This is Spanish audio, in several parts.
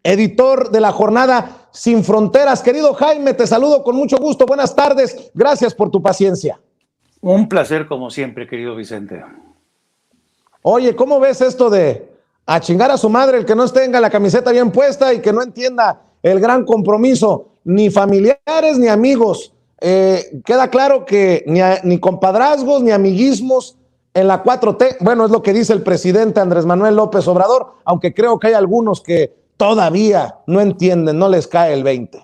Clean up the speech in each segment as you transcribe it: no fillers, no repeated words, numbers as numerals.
editor de la jornada Sin Fronteras. Querido Jaime, te saludo con mucho gusto. Buenas tardes. Gracias por tu paciencia. Un placer como siempre, querido Vicente. Oye, ¿cómo ves esto de a chingar a su madre el que no tenga la camiseta bien puesta y que no entienda el gran compromiso? Ni familiares ni amigos. Queda claro que ni compadrazgos ni amiguismos en la 4T. Bueno, es lo que dice el presidente Andrés Manuel López Obrador, aunque creo que hay algunos que todavía no entienden, no les cae el 20.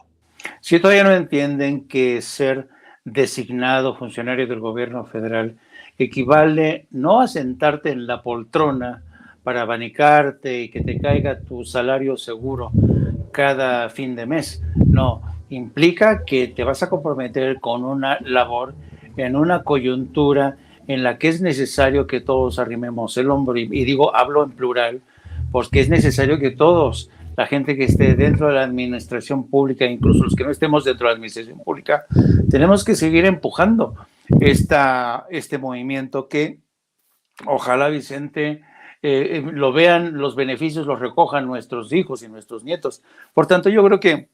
Si todavía no entienden que ser designado funcionario del gobierno federal equivale no a sentarte en la poltrona para abanicarte y que te caiga tu salario seguro cada fin de mes. No, implica que te vas a comprometer con una labor en una coyuntura en la que es necesario que todos arrimemos el hombro, y digo, hablo en plural, porque es necesario que todos, la gente que esté dentro de la administración pública, incluso los que no estemos dentro de la administración pública, tenemos que seguir empujando este movimiento que ojalá, Vicente, lo vean, los beneficios los recojan nuestros hijos y nuestros nietos. Por tanto, yo creo que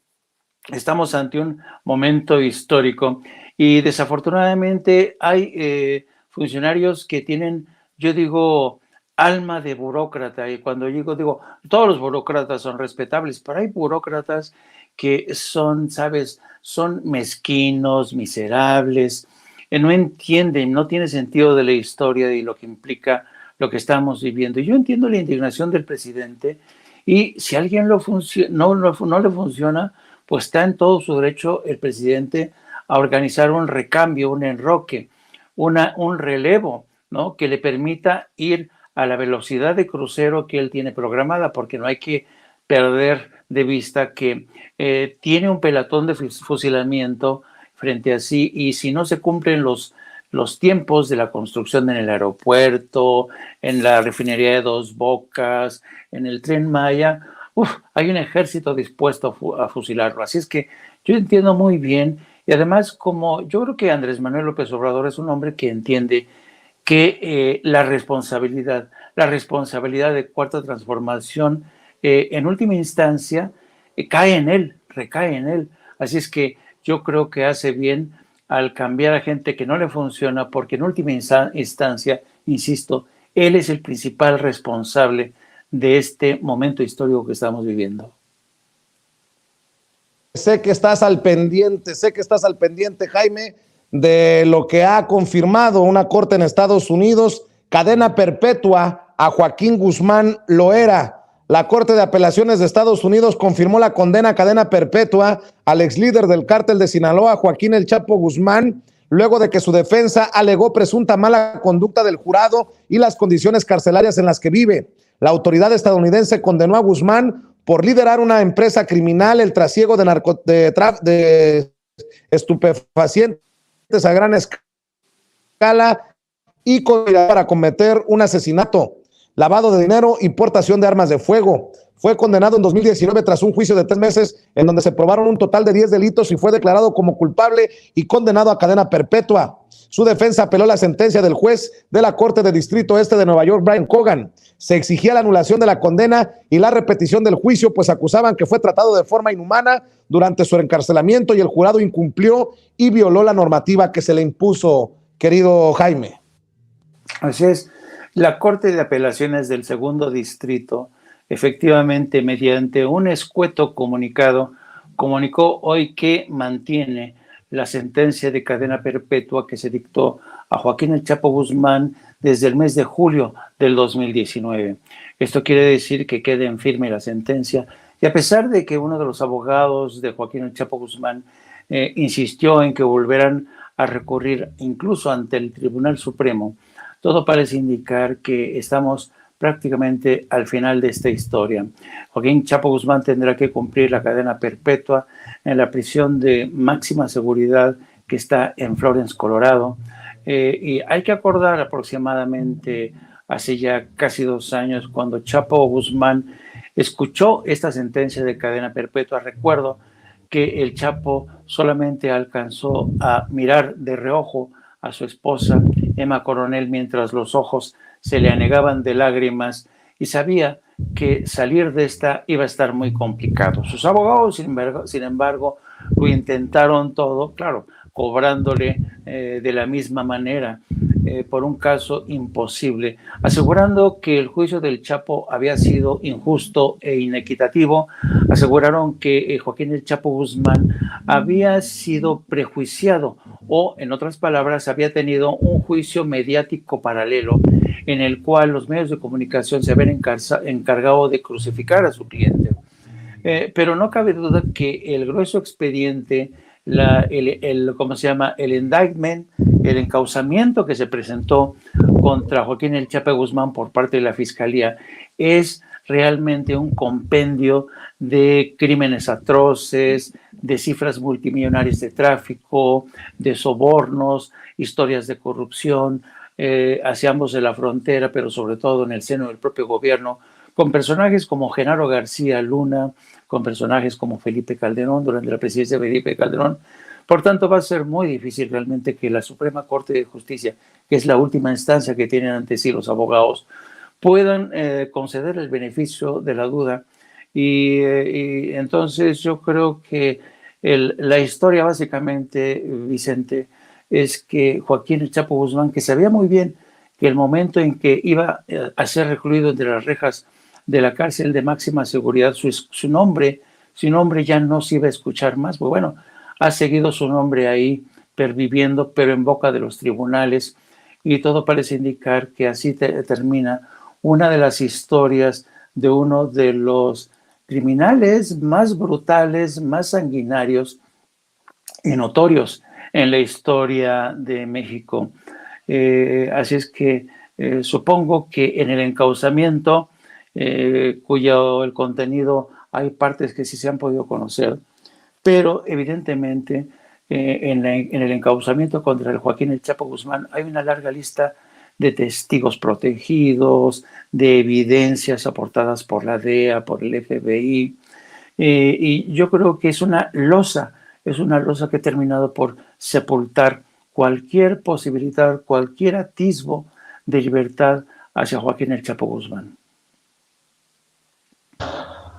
estamos ante un momento histórico y desafortunadamente hay funcionarios que tienen, yo digo, alma de burócrata, y cuando digo, todos los burócratas son respetables, pero hay burócratas que son, ¿sabes?, son mezquinos, miserables, no entienden, no tiene sentido de la historia y lo que implica lo que estamos viviendo. Yo entiendo la indignación del presidente, y si a alguien no le funciona, pues está en todo su derecho el presidente a organizar un recambio, un enroque, un relevo, ¿no?, que le permita ir a la velocidad de crucero que él tiene programada, porque no hay que perder de vista que tiene un pelotón de fusilamiento frente a sí, y si no se cumplen los tiempos de la construcción en el aeropuerto, en la refinería de Dos Bocas, en el Tren Maya, hay un ejército dispuesto a fusilarlo. Así es que yo entiendo muy bien, y además, como yo creo que Andrés Manuel López Obrador es un hombre que entiende que la responsabilidad de Cuarta Transformación, en última instancia, recae en él. Así es que yo creo que hace bien al cambiar a gente que no le funciona, porque en última instancia, insisto, él es el principal responsable de este momento histórico que estamos viviendo. Sé que estás al pendiente, Jaime, de lo que ha confirmado una corte en Estados Unidos: cadena perpetua a Joaquín Guzmán Loera. La Corte de Apelaciones de Estados Unidos confirmó la condena a cadena perpetua al ex líder del cártel de Sinaloa, Joaquín El Chapo Guzmán, luego de que su defensa alegó presunta mala conducta del jurado y las condiciones carcelarias en las que vive. La autoridad estadounidense condenó a Guzmán por liderar una empresa criminal, el trasiego de estupefacientes a gran escala y para cometer un asesinato, lavado de dinero y portación de armas de fuego. Fue condenado en 2019 tras un juicio de 3 meses en donde se probaron un total de 10 delitos y fue declarado como culpable y condenado a cadena perpetua. Su defensa apeló la sentencia del juez de la Corte de Distrito Este de Nueva York, Brian Cogan. Se exigía la anulación de la condena y la repetición del juicio, pues acusaban que fue tratado de forma inhumana durante su encarcelamiento y el jurado incumplió y violó la normativa que se le impuso, querido Jaime. Así es. La Corte de Apelaciones del Segundo Distrito, efectivamente, mediante un escueto comunicado, comunicó hoy que mantiene la sentencia de cadena perpetua que se dictó a Joaquín El Chapo Guzmán desde el mes de julio del 2019. Esto quiere decir que quede en firme la sentencia, y a pesar de que uno de los abogados de Joaquín El Chapo Guzmán insistió en que volvieran a recurrir incluso ante el Tribunal Supremo, todo parece indicar que estamos prácticamente al final de esta historia. Joaquín Chapo Guzmán tendrá que cumplir la cadena perpetua en la prisión de máxima seguridad que está en Florence, Colorado. Y hay que acordar aproximadamente hace ya casi 2 años, cuando Chapo Guzmán escuchó esta sentencia de cadena perpetua. Recuerdo que el Chapo solamente alcanzó a mirar de reojo a su esposa, Emma Coronel, mientras los ojos se le anegaban de lágrimas y sabía que salir de esta iba a estar muy complicado. Sus abogados, sin embargo, lo intentaron todo, claro, cobrándole de la misma manera por un caso imposible, asegurando que el juicio del Chapo había sido injusto e inequitativo. Aseguraron que Joaquín El Chapo Guzmán había sido prejuiciado o, en otras palabras, había tenido un juicio mediático paralelo en el cual los medios de comunicación se habían encargado de crucificar a su cliente. Pero no cabe duda que el grueso expediente, ¿cómo se llama? El indictment, el encauzamiento que se presentó contra Joaquín El Chapo Guzmán por parte de la Fiscalía es realmente un compendio de crímenes atroces, de cifras multimillonarias de tráfico, de sobornos, historias de corrupción hacia ambos de la frontera, pero sobre todo en el seno del propio gobierno, con personajes como Genaro García Luna, con personajes como Felipe Calderón durante la presidencia de Felipe Calderón. Por tanto, va a ser muy difícil realmente que la Suprema Corte de Justicia, que es la última instancia que tienen ante sí los abogados, puedan conceder el beneficio de la duda. Y entonces yo creo que la historia básicamente, Vicente, es que Joaquín El Chapo Guzmán, que sabía muy bien que el momento en que iba a ser recluido entre las rejas de la cárcel de máxima seguridad, su nombre ya no se iba a escuchar más. Pues bueno, ha seguido su nombre ahí perviviendo, pero en boca de los tribunales, y todo parece indicar que así termina una de las historias de uno de los criminales más brutales, más sanguinarios y notorios en la historia de México. Así es que supongo que en el encauzamiento, cuyo el contenido hay partes que sí se han podido conocer, pero evidentemente en el encauzamiento contra el Joaquín El Chapo Guzmán hay una larga lista de testigos protegidos, de evidencias aportadas por la DEA, por el FBI, y yo creo que es una losa que ha terminado por sepultar cualquier posibilidad, cualquier atisbo de libertad hacia Joaquín El Chapo Guzmán.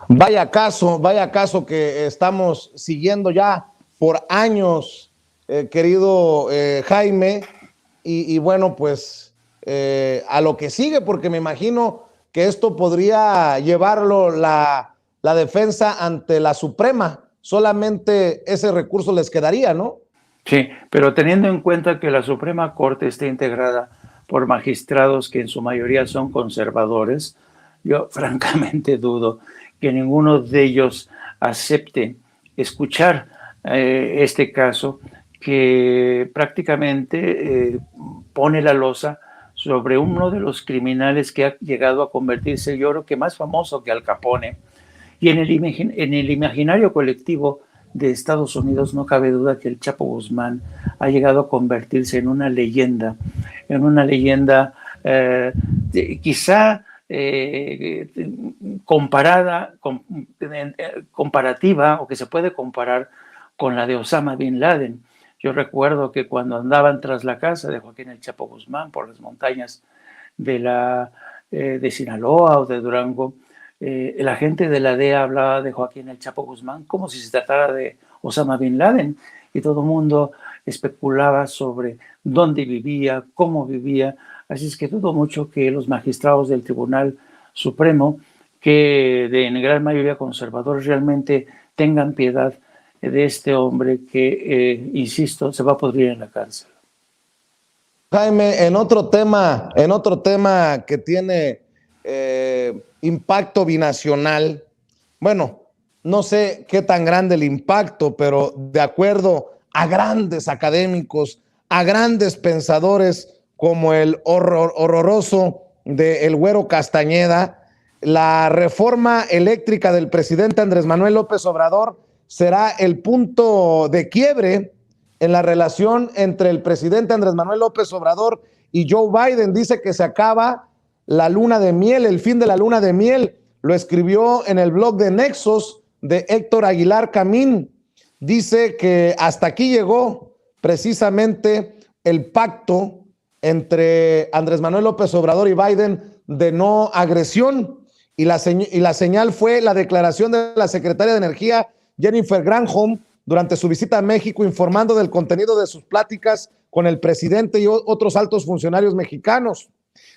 Vaya caso que estamos siguiendo ya por años, querido Jaime, y bueno, pues a lo que sigue, porque me imagino que esto podría llevarlo la defensa ante la Suprema. Solamente ese recurso les quedaría, ¿no? Sí, pero teniendo en cuenta que la Suprema Corte está integrada por magistrados que en su mayoría son conservadores, yo francamente dudo que ninguno de ellos acepte escuchar este caso que prácticamente pone la losa sobre uno de los criminales que ha llegado a convertirse, yo creo que más famoso que Al Capone. Y en el imaginario colectivo de Estados Unidos no cabe duda que el Chapo Guzmán ha llegado a convertirse en una leyenda quizá comparativa, o que se puede comparar con la de Osama Bin Laden. Yo recuerdo que cuando andaban tras la casa de Joaquín El Chapo Guzmán por las montañas de Sinaloa o de Durango, la gente de la DEA hablaba de Joaquín El Chapo Guzmán como si se tratara de Osama Bin Laden, y todo el mundo especulaba sobre dónde vivía, cómo vivía. Así es que dudo mucho que los magistrados del Tribunal Supremo, que en gran mayoría conservadores, realmente tengan piedad de este hombre que, insisto, se va a pudrir en la cárcel. Jaime, en otro tema que tiene impacto binacional, bueno, no sé qué tan grande el impacto, pero de acuerdo a grandes académicos, a grandes pensadores como el horroroso de El Güero Castañeda, la reforma eléctrica del presidente Andrés Manuel López Obrador será el punto de quiebre en la relación entre el presidente Andrés Manuel López Obrador y Joe Biden. Dice que se acaba la luna de miel, el fin de la luna de miel. Lo escribió en el blog de Nexos de Héctor Aguilar Camín. Dice que hasta aquí llegó precisamente el pacto entre Andrés Manuel López Obrador y Biden de no agresión. Y la señal fue la declaración de la secretaria de Energía, Jennifer Granholm, durante su visita a México, informando del contenido de sus pláticas con el presidente y otros altos funcionarios mexicanos.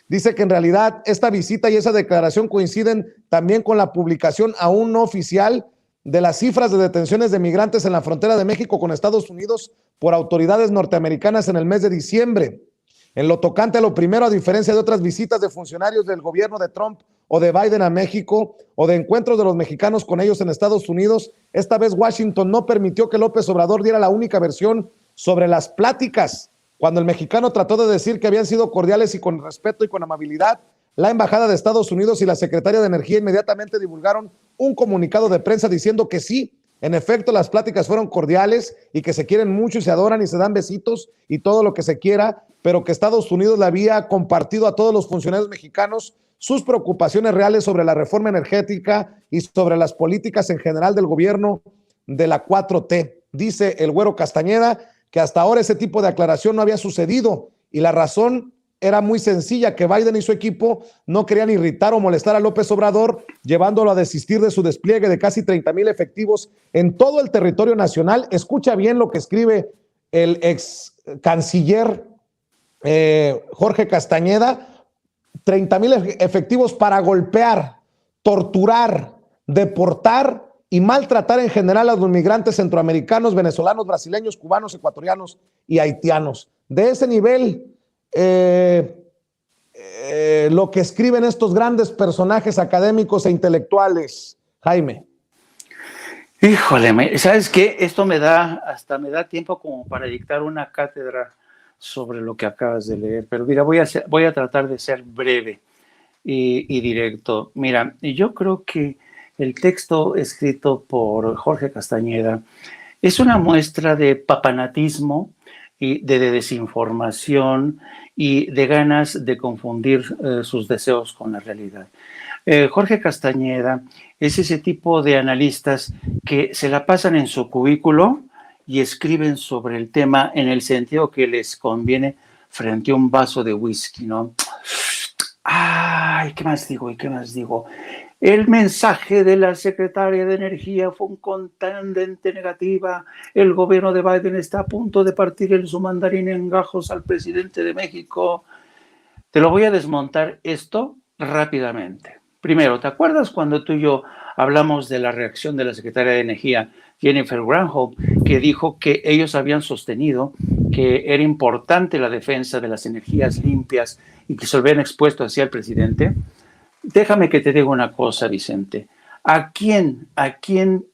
Dice que en realidad esta visita y esa declaración coinciden también con la publicación aún no oficial de las cifras de detenciones de migrantes en la frontera de México con Estados Unidos por autoridades norteamericanas en el mes de diciembre. En lo tocante a lo primero, a diferencia de otras visitas de funcionarios del gobierno de Trump o de Biden a México o de encuentros de los mexicanos con ellos en Estados Unidos, esta vez Washington no permitió que López Obrador diera la única versión sobre las pláticas. Cuando el mexicano trató de decir que habían sido cordiales y con respeto y con amabilidad, la Embajada de Estados Unidos y la Secretaría de Energía inmediatamente divulgaron un comunicado de prensa diciendo que sí, en efecto, las pláticas fueron cordiales y que se quieren mucho y se adoran y se dan besitos y todo lo que se quiera, pero que Estados Unidos le había compartido a todos los funcionarios mexicanos sus preocupaciones reales sobre la reforma energética y sobre las políticas en general del gobierno de la 4T. Dice el Güero Castañeda que hasta ahora ese tipo de aclaración no había sucedido y la razón era muy sencilla, que Biden y su equipo no querían irritar o molestar a López Obrador, llevándolo a desistir de su despliegue de casi 30,000 efectivos en todo el territorio nacional. Escucha bien lo que escribe el ex canciller Jorge Castañeda: 30,000 efectivos para golpear, torturar, deportar y maltratar en general a los migrantes centroamericanos, venezolanos, brasileños, cubanos, ecuatorianos y haitianos. De ese nivel, lo que escriben estos grandes personajes académicos e intelectuales, Jaime. Híjole, ¿sabes qué? Esto me da tiempo como para dictar una cátedra sobre lo que acabas de leer, pero mira, voy a tratar de ser breve y directo. Mira, yo creo que el texto escrito por Jorge Castañeda es una muestra de papanatismo y de desinformación y de ganas de confundir sus deseos con la realidad. Jorge Castañeda es ese tipo de analistas que se la pasan en su cubículo y escriben sobre el tema en el sentido que les conviene frente a un vaso de whisky, ¿no? Ay, ¿qué más digo? ¿Y qué más digo? El mensaje de la secretaria de Energía fue un contundente negativa. El gobierno de Biden está a punto de partir en su mandarín en gajos al presidente de México. Te lo voy a desmontar esto rápidamente. Primero, ¿te acuerdas cuando tú y yo hablamos de la reacción de la secretaria de Energía, Jennifer Granholm, que dijo que ellos habían sostenido que era importante la defensa de las energías limpias y que se lo habían expuesto hacia el presidente? Déjame que te diga una cosa, Vicente.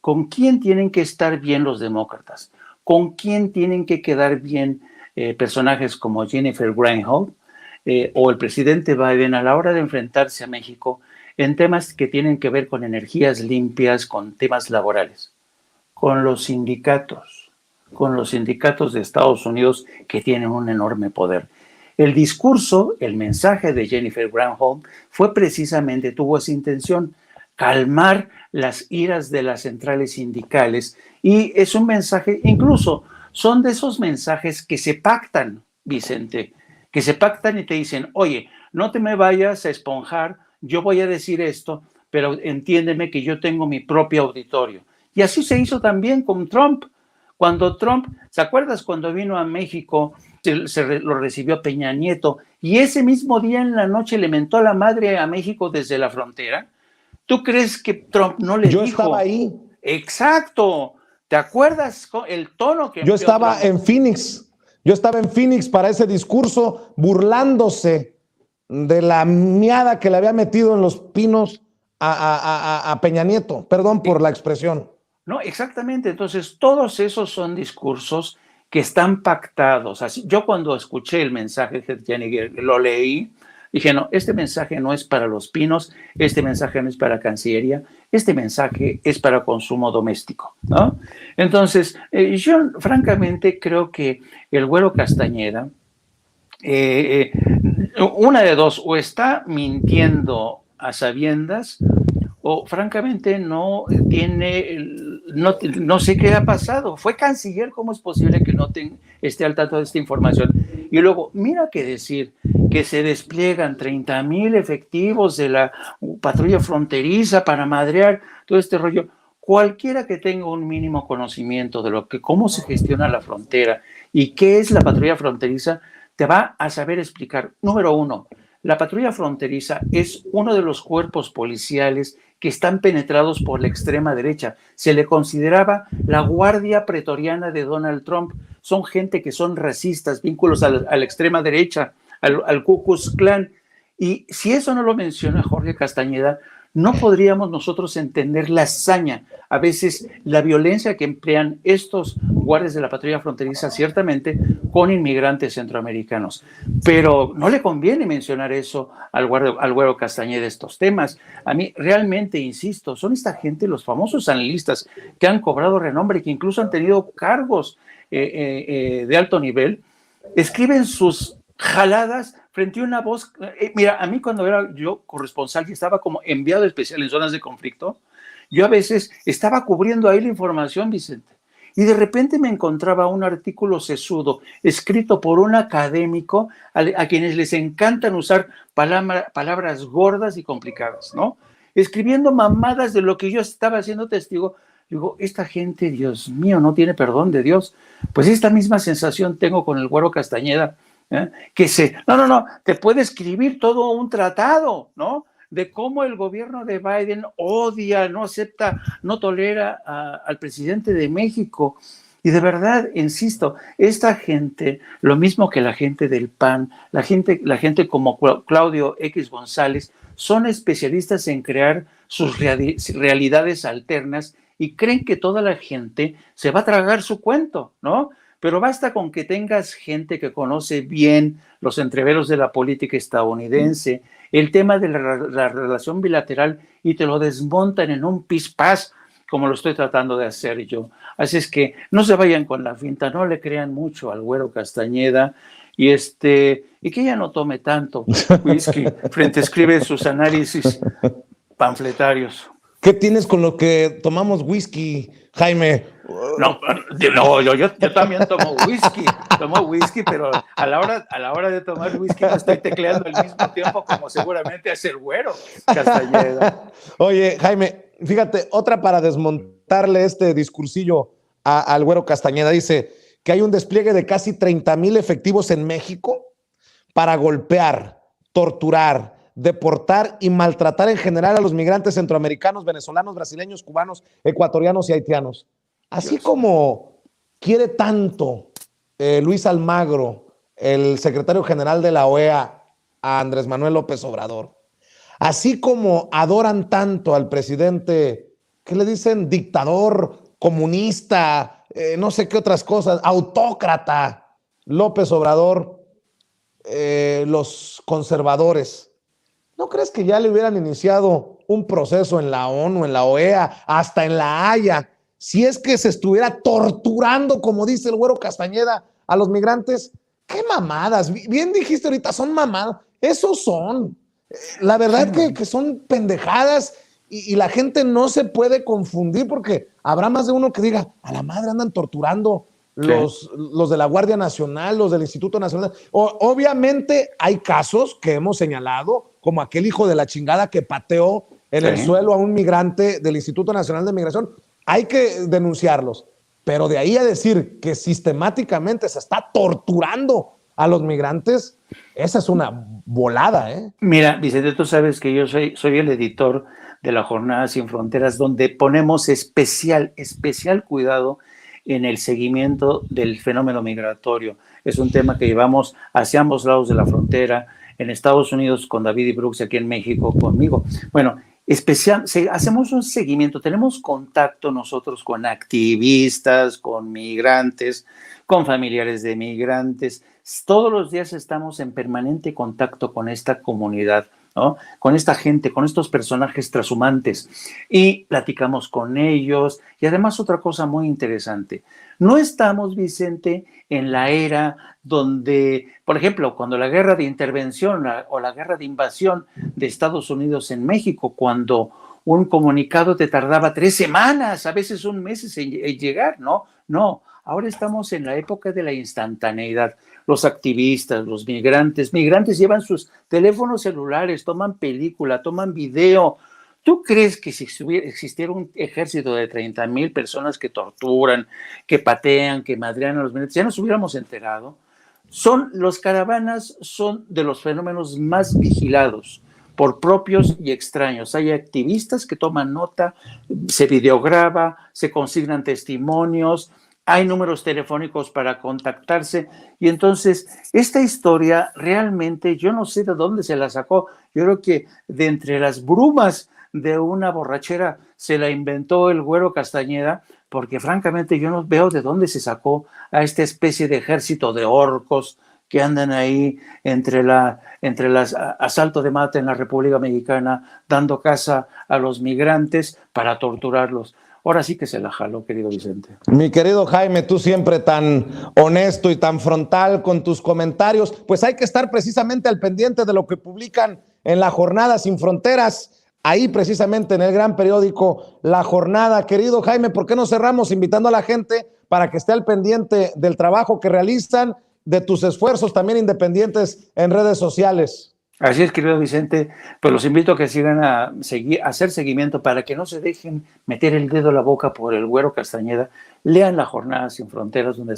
¿Con quién tienen que estar bien los demócratas? ¿Con quién tienen que quedar bien personajes como Jennifer Granholm o el presidente Biden a la hora de enfrentarse a México en temas que tienen que ver con energías limpias, con temas laborales? Con los sindicatos de Estados Unidos, que tienen un enorme poder. El discurso, el mensaje de Jennifer Granholm tuvo esa intención: calmar las iras de las centrales sindicales, y es un mensaje, incluso son de esos mensajes que se pactan, Vicente, que se pactan y te dicen: oye, no te me vayas a esponjar, yo voy a decir esto, pero entiéndeme que yo tengo mi propio auditorio. Y así se hizo también con Trump. Cuando Trump, ¿te acuerdas cuando vino a México? Lo recibió Peña Nieto y ese mismo día en la noche le mentó a la madre a México desde la frontera. ¿Tú crees que Trump no le dijo? Yo estaba ahí. Exacto. ¿Te acuerdas el tono que Yo estaba en Phoenix. Yo estaba en Phoenix para ese discurso, burlándose de la miada que le había metido en los pinos a Peña Nieto. Perdón por la expresión. No, exactamente. Entonces, todos esos son discursos que están pactados. Así, yo cuando escuché el mensaje de Jennifer, lo leí, dije: no, este mensaje no es para los pinos, este mensaje no es para Cancillería, este mensaje es para consumo doméstico, ¿no? Entonces, yo francamente creo que el Güero Castañeda, una de dos, o está mintiendo a sabiendas, o francamente no sé qué ha pasado. Fue canciller, ¿cómo es posible que no esté al tanto de esta información? Y luego, mira que decir que se despliegan 30,000 efectivos de la patrulla fronteriza para madrear todo este rollo. Cualquiera que tenga un mínimo conocimiento de cómo se gestiona la frontera y qué es la patrulla fronteriza, te va a saber explicar. Número uno, la patrulla fronteriza es uno de los cuerpos policiales que están penetrados por la extrema derecha. Se le consideraba la guardia pretoriana de Donald Trump. Son gente que son racistas, vínculos a la extrema derecha, al Ku Klux Klan. Y si eso no lo menciona Jorge Castañeda, no podríamos nosotros entender la hazaña, a veces la violencia que emplean estos guardias de la patrulla fronteriza, ciertamente con inmigrantes centroamericanos. Pero no le conviene mencionar eso al güero Castañeda, estos temas. A mí realmente, insisto, son esta gente, los famosos analistas que han cobrado renombre, que incluso han tenido cargos de alto nivel, escriben sus jaladas frente a una voz. Mira, a mí cuando era yo corresponsal y estaba como enviado especial en zonas de conflicto, yo a veces estaba cubriendo ahí la información, Vicente, y de repente me encontraba un artículo sesudo escrito por un académico a quienes les encantan usar palabras gordas y complicadas, ¿no? Escribiendo mamadas de lo que yo estaba siendo testigo. Digo, esta gente, Dios mío, no tiene perdón de Dios. Pues esta misma sensación tengo con el güero Castañeda, que no, te puede escribir todo un tratado, ¿no? De cómo el gobierno de Biden odia, no acepta, no tolera al presidente de México. Y de verdad, insisto, esta gente, lo mismo que la gente del PAN, la gente como Claudio X González, son especialistas en crear sus realidades alternas y creen que toda la gente se va a tragar su cuento, ¿no? Pero basta con que tengas gente que conoce bien los entreveros de la política estadounidense, el tema de la relación bilateral, y te lo desmontan en un pispás, como lo estoy tratando de hacer yo. Así es que no se vayan con la finta, no le crean mucho al güero Castañeda, y que ya no tome tanto whisky frente a escribe sus análisis panfletarios. ¿Qué tienes con lo que tomamos whisky, Jaime? No, yo también tomo whisky, pero a la hora de tomar whisky no estoy tecleando al mismo tiempo como seguramente hace el güero Castañeda. Oye, Jaime, fíjate, otra para desmontarle este discursillo al güero Castañeda. Dice que hay un despliegue de casi 30,000 efectivos en México para golpear, torturar, deportar y maltratar en general a los migrantes centroamericanos, venezolanos, brasileños, cubanos, ecuatorianos y haitianos. Así Dios. Como quiere tanto Luis Almagro, el secretario general de la OEA, a Andrés Manuel López Obrador, así como adoran tanto al presidente, ¿qué le dicen? Dictador, comunista, no sé qué otras cosas, autócrata, López Obrador, los conservadores. ¿No crees que ya le hubieran iniciado un proceso en la ONU, en la OEA, hasta en la Haya, si es que se estuviera torturando, como dice el güero Castañeda, a los migrantes? ¡Qué mamadas! Bien dijiste ahorita, son mamadas. Esos son. La verdad que son pendejadas y la gente no se puede confundir porque habrá más de uno que diga, a la madre andan torturando los de la Guardia Nacional, los del Instituto Nacional. Obviamente hay casos que hemos señalado, como aquel hijo de la chingada que pateó en el suelo a un migrante del Instituto Nacional de Migración. Hay que denunciarlos, pero de ahí a decir que sistemáticamente se está torturando a los migrantes, esa es una volada, ¿eh? Mira, Vicente, tú sabes que yo soy el editor de la Jornada Sin Fronteras, donde ponemos especial cuidado en el seguimiento del fenómeno migratorio. Es un tema que llevamos hacia ambos lados de la frontera, en Estados Unidos con David y Brooks, aquí en México conmigo. Bueno, hacemos un seguimiento, tenemos contacto nosotros con activistas, con migrantes, con familiares de migrantes. Todos los días estamos en permanente contacto con esta comunidad, ¿no? Con esta gente, con estos personajes trashumantes, y platicamos con ellos. Y además otra cosa muy interesante, no estamos, Vicente, en la era donde, por ejemplo, cuando la guerra de intervención o la guerra de invasión de Estados Unidos en México, cuando un comunicado te tardaba 3 semanas, a veces un mes en llegar, no, ahora estamos en la época de la instantaneidad. los activistas, los migrantes llevan sus teléfonos celulares, toman película, toman video. ¿Tú crees que si existiera un ejército de 30,000 personas que torturan, que patean, que madrean a los migrantes, ya nos hubiéramos enterado? Los caravanas son de los fenómenos más vigilados por propios y extraños. Hay activistas que toman nota, se videograba, se consignan testimonios, hay números telefónicos para contactarse, y entonces esta historia realmente yo no sé de dónde se la sacó. Yo creo que de entre las brumas de una borrachera se la inventó el Güero Castañeda, porque francamente yo no veo de dónde se sacó a esta especie de ejército de orcos que andan ahí entre las asalto de mata en la República Mexicana, dando caza a los migrantes para torturarlos. Ahora sí que se la jaló, querido Vicente. Mi querido Jaime, tú siempre tan honesto y tan frontal con tus comentarios, pues hay que estar precisamente al pendiente de lo que publican en la Jornada Sin Fronteras, ahí precisamente en el gran periódico La Jornada. Querido Jaime, ¿por qué no cerramos invitando a la gente para que esté al pendiente del trabajo que realizan, de tus esfuerzos también independientes en redes sociales? Así es, querido Vicente, pues los invito a que sigan a hacer seguimiento para que no se dejen meter el dedo a la boca por el Güero Castañeda. Lean La Jornada Sin Fronteras, donde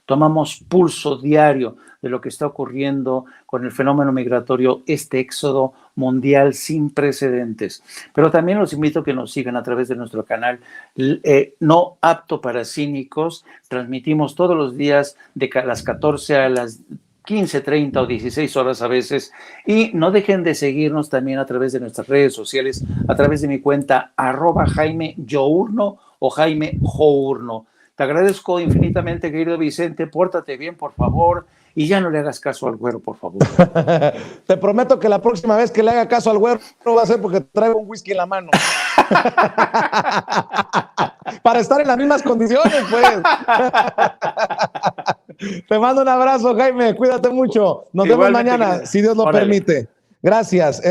tomamos pulso diario de lo que está ocurriendo con el fenómeno migratorio, este éxodo mundial sin precedentes. Pero también los invito a que nos sigan a través de nuestro canal No Apto para Cínicos. Transmitimos todos los días de las 14 a las 15, 30 o 16 horas a veces, y no dejen de seguirnos también a través de nuestras redes sociales, a través de mi cuenta @Jaime Yourno o Jaime Journo. Te agradezco infinitamente, querido Vicente, pórtate bien, por favor, y ya no le hagas caso al Güero, por favor. Te prometo que la próxima vez que le haga caso al Güero no va a ser porque traigo un whisky en la mano. Para estar en las mismas condiciones, pues. Te mando un abrazo, Jaime. Cuídate mucho. Nos vemos mañana, si Dios lo permite. Gracias.